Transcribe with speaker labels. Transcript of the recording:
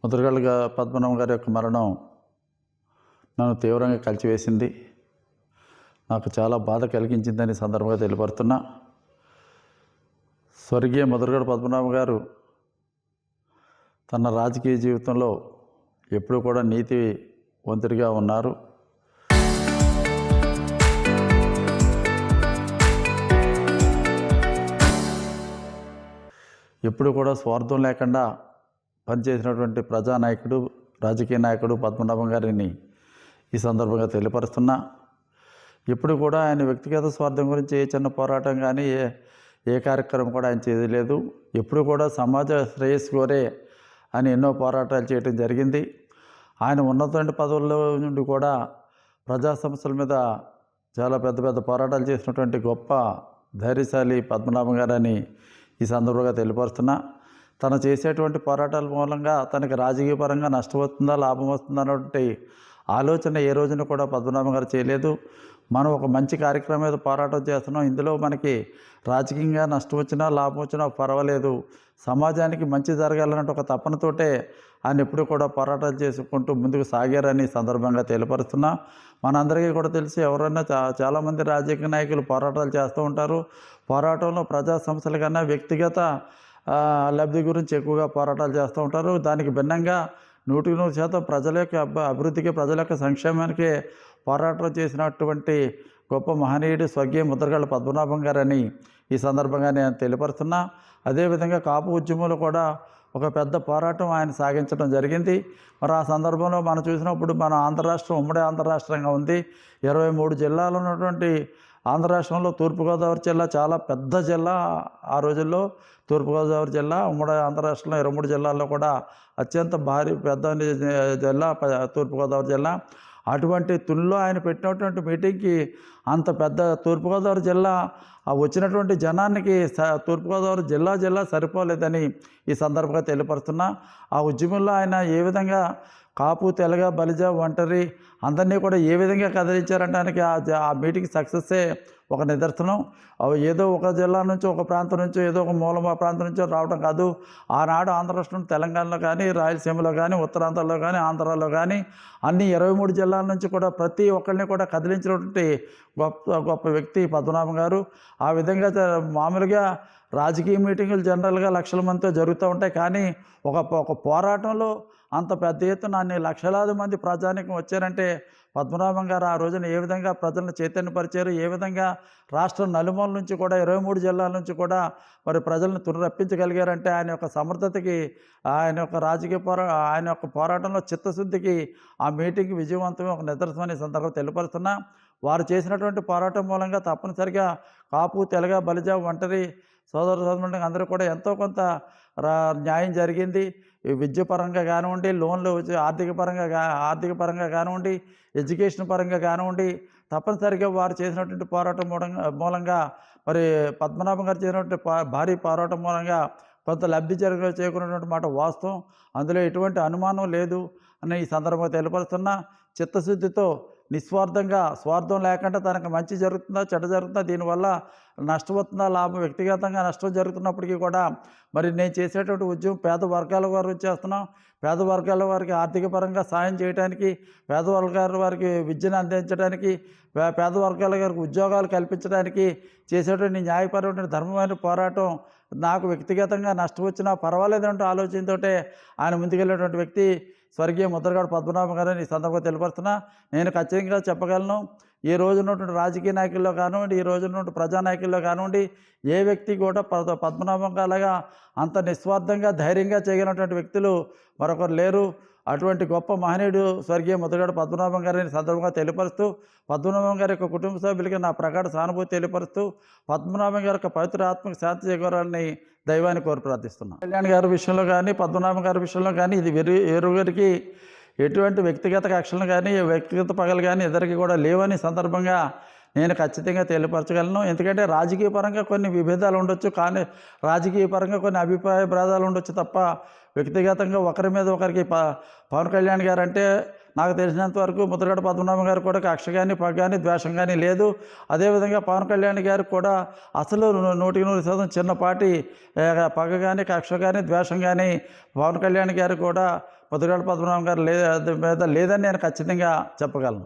Speaker 1: ముద్రగడ పద్మనాభం గారి యొక్క మరణం నన్ను తీవ్రంగా కలిచివేసింది. నాకు చాలా బాధ కలిగించిందని సందర్భంగా తెలియపడుతున్నా. స్వర్గీయ ముద్రగడ పద్మనాభం గారు తన రాజకీయ జీవితంలో ఎప్పుడూ కూడా నీతివంతుడిగా ఉన్నారు. ఎప్పుడు కూడా స్వార్థం లేకుండా పనిచేసినటువంటి ప్రజానాయకుడు, రాజకీయ నాయకుడు పద్మనాభం గారిని ఈ సందర్భంగా తెలియపరుస్తున్నా. ఎప్పుడు కూడా ఆయన వ్యక్తిగత స్వార్థం గురించి ఏ చిన్న పోరాటం కానీ ఏ కార్యక్రమం కూడా ఆయన చేయలేదు. ఎప్పుడు కూడా సమాజ శ్రేయస్సు కోరే ఆయన ఎన్నో పోరాటాలు చేయడం జరిగింది. ఆయన ఉన్నటువంటి పదవుల్లో నుండి కూడా ప్రజా సమస్యల మీద చాలా పెద్ద పెద్ద పోరాటాలు చేసినటువంటి గొప్ప ధైర్యశాలి పద్మనాభం గారని ఈ సందర్భంగా తెలియపరుస్తున్నా. తను చేసేటువంటి పోరాటాల మూలంగా తనకి రాజకీయ పరంగా నష్టం వస్తుందా లాభం వస్తుందా అన్నటువంటి ఆలోచన ఏ రోజున కూడా పద్మనాభం గారు చేయలేదు. మనం ఒక మంచి కార్యక్రమం మీద పోరాటం చేస్తున్నాం, ఇందులో మనకి రాజకీయంగా నష్టం వచ్చినా లాభం వచ్చినా పర్వాలేదు, సమాజానికి మంచి జరగాలన్నట్టు ఒక తపనతోటే ఆయన ఎప్పుడు కూడా పోరాటాలు చేసుకుంటూ ముందుకు సాగారని సందర్భంగా తెలియపరుస్తున్నా. మనందరికీ కూడా తెలిసి ఎవరైనా చాలామంది రాజకీయ నాయకులు పోరాటాలు చేస్తూ ఉంటారు. పోరాటంలో ప్రజా సమస్యల కన్నా వ్యక్తిగత లబ్ధి గురించి ఎక్కువగా పోరాటాలు చేస్తూ ఉంటారు. దానికి భిన్నంగా 100% ప్రజల యొక్క అభివృద్ధికి, ప్రజల యొక్క సంక్షేమానికి పోరాటం చేసినటువంటి గొప్ప మహనీయుడు స్వర్గీయ ముద్రగడ పద్మనాభం గారని ఈ సందర్భంగా నేను తెలియపరుస్తున్నా. అదేవిధంగా కాపు ఉద్యమంలో కూడా ఒక పెద్ద పోరాటం ఆయన సాగించడం జరిగింది. మరి ఆ సందర్భంలో మనం చూసినప్పుడు మన ఆంధ్ర రాష్ట్రం ఉమ్మడి ఆంధ్ర రాష్ట్రంగా ఉంది. 23 జిల్లాలు ఉన్నటువంటి ఆంధ్ర రాష్ట్రంలో తూర్పుగోదావరి జిల్లా చాలా పెద్ద జిల్లా. ఆ రోజుల్లో తూర్పుగోదావరి జిల్లా ఉమ్మడి ఆంధ్ర రాష్ట్రంలో 23 జిల్లాల్లో కూడా అత్యంత పెద్ద జిల్లా తూర్పుగోదావరి జిల్లా. అటువంటి తుల్లో ఆయన పెట్టినటువంటి మీటింగ్కి అంత పెద్ద తూర్పుగోదావరి జిల్లా వచ్చినటువంటి జనానికి తూర్పుగోదావరి జిల్లా సరిపోలేదని ఈ సందర్భంగా తెలియపరుస్తున్నా. ఆ ఉద్యమంలో ఆయన ఏ విధంగా కాపు, తెలగ, బలిజ, ఒంటరి అందరినీ కూడా ఏ విధంగా కదిలించారనడానికి ఆ మీటింగ్ సక్సెస్సే ఒక నిదర్శనం. ఏదో ఒక జిల్లా నుంచి, ఒక ప్రాంతం నుంచి, ఏదో ఒక మూల ప్రాంతం నుంచో రావడం కాదు. ఆనాడు ఆంధ్ర రాష్ట్రం తెలంగాణలో కానీ, రాయలసీమలో కానీ, ఉత్తరాంధ్రలో కానీ, ఆంధ్రాలో కానీ అన్ని 23 జిల్లాల నుంచి కూడా ప్రతి ఒక్కరిని కూడా కదిలించినటువంటి గొప్ప వ్యక్తి పద్మనాభం గారు. ఆ విధంగా మామూలుగా రాజకీయ మీటింగులు జనరల్గా లక్షల మందితో జరుగుతూ ఉంటాయి. కానీ ఒక పోరాటంలో అంత పెద్ద ఎత్తున అన్ని లక్షలాది మంది ప్రజానీకం వచ్చారంటే పద్మనాభం గారు ఆ రోజున ఏ విధంగా ప్రజలను చైతన్యపరిచారు, ఏ విధంగా రాష్ట్రం నలుమూల నుంచి కూడా 23 జిల్లాల నుంచి కూడా మరి ప్రజలను రప్పించగలిగారంటే ఆయన యొక్క సమర్థతకి, ఆయన యొక్క పోరాటంలో చిత్తశుద్ధికి ఆ మీటింగ్ విజయవంతమే ఒక నిదర్శనమైన సందర్భంగా తెలియపరుస్తున్నా. వారు చేసినటువంటి పోరాటం మూలంగా తప్పనిసరిగా కాపు, తెలగ, బలిజ, ఒంటరి సోదరులు అందరూ కూడా ఎంతో కొంత న్యాయం జరిగింది. విద్య పరంగా కానివ్వండి, లోన్లు ఆర్థిక పరంగా కానివ్వండి, ఎడ్యుకేషన్ పరంగా కానివ్వండి, తప్పనిసరిగా వారు చేసినటువంటి పోరాటం మూలంగా మరి పద్మనాభం గారు చేసినటువంటి భారీ పోరాటం మూలంగా కొంత లబ్ధి చేకూరినటువంటి మాట వాస్తవం. అందులో ఎటువంటి అనుమానం లేదు అని ఈ సందర్భంగా తెలియపరుస్తున్నా. చిత్తశుద్ధితో నిస్వార్థంగా, స్వార్థం లేకుండా తనకు మంచి జరుగుతుందా చెడ్డ జరుగుతుందా, దీనివల్ల నష్టం వస్తుందా లాభం, వ్యక్తిగతంగా నష్టం జరుగుతున్నప్పటికీ కూడా మరి నేను చేసేటువంటి ఉద్యమం పేద వర్గాల వారు చేస్తున్నాం. పేద వర్గాల వారికి ఆర్థిక పరంగా సాయం చేయడానికి, పేద వర్గాల వారికి విద్యను అందించడానికి, పేద వర్గాల వారికి ఉద్యోగాలు కల్పించడానికి చేసేటువంటి న్యాయపరమైన ధర్మమైన పోరాటం నాకు వ్యక్తిగతంగా నష్టం వచ్చినా పర్వాలేదంటూ ఆలోచనతో ఆయన ముందుకెళ్ళినటువంటి వ్యక్తి స్వర్గీయ ముద్రగడ పద్మనాభం గారని ఈ సందర్భంగా తెలియపరుస్తున్నా. నేను ఖచ్చితంగా చెప్పగలను, ఈ రోజు ఉన్నటువంటి రాజకీయ నాయకుల్లో కానివ్వండి, ఈ రోజు ఉన్నటువంటి ప్రజానాయకుల్లో కానివ్వండి, ఏ వ్యక్తి కూడా పద్మనాభం గారిలాగా అంత నిస్వార్థంగా ధైర్యంగా చేయగలిగినటువంటి వ్యక్తులు మరొకరు లేరు. అటువంటి గొప్ప మహనీయుడు స్వర్గీయ ముద్రగడ పద్మనాభం గారిని సందర్భంగా తెలియపరుస్తూ, పద్మనాభం గారి యొక్క కుటుంబ సభ్యులకి నా ప్రగాఢ సానుభూతి తెలియపరుస్తూ, పద్మనాభం గారి యొక్క పవిత్ర ఆత్మకు శాంతి చేకూరాలని దైవాన్ని కోరి ప్రార్థిస్తున్నాను. కళ్యాణ్ గారి విషయంలో కానీ, పద్మనాభం గారి విషయంలో కానీ ఇది వేరుగారికి ఎటువంటి వ్యక్తిగత కక్షలు కానీ, వ్యక్తిగత పగలు కానీ ఇద్దరికి కూడా లేవని సందర్భంగా నేను ఖచ్చితంగా తెలియపరచగలను. ఎందుకంటే రాజకీయ పరంగా కొన్ని విభేదాలు ఉండొచ్చు, కానీ రాజకీయ పరంగా కొన్ని అభిప్రాయ భేదాలు ఉండొచ్చు తప్ప వ్యక్తిగతంగా ఒకరి మీద ఒకరికి పవన్ కళ్యాణ్ గారు అంటే నాకు తెలిసినంత వరకు ముద్రగడ పద్మనాభం గారు కూడా కక్ష కానీ, పగ కానీ, ద్వేషం కానీ లేదు. అదేవిధంగా పవన్ కళ్యాణ్ గారికి కూడా అసలు 100% చిన్నపాటి పగ కానీ, కక్ష కానీ, ద్వేషం కానీ పవన్ కళ్యాణ్ గారు కూడా పొద్దుగాల పద్మనాభం గారు మీద లేదని నేను ఖచ్చితంగా చెప్పగలను.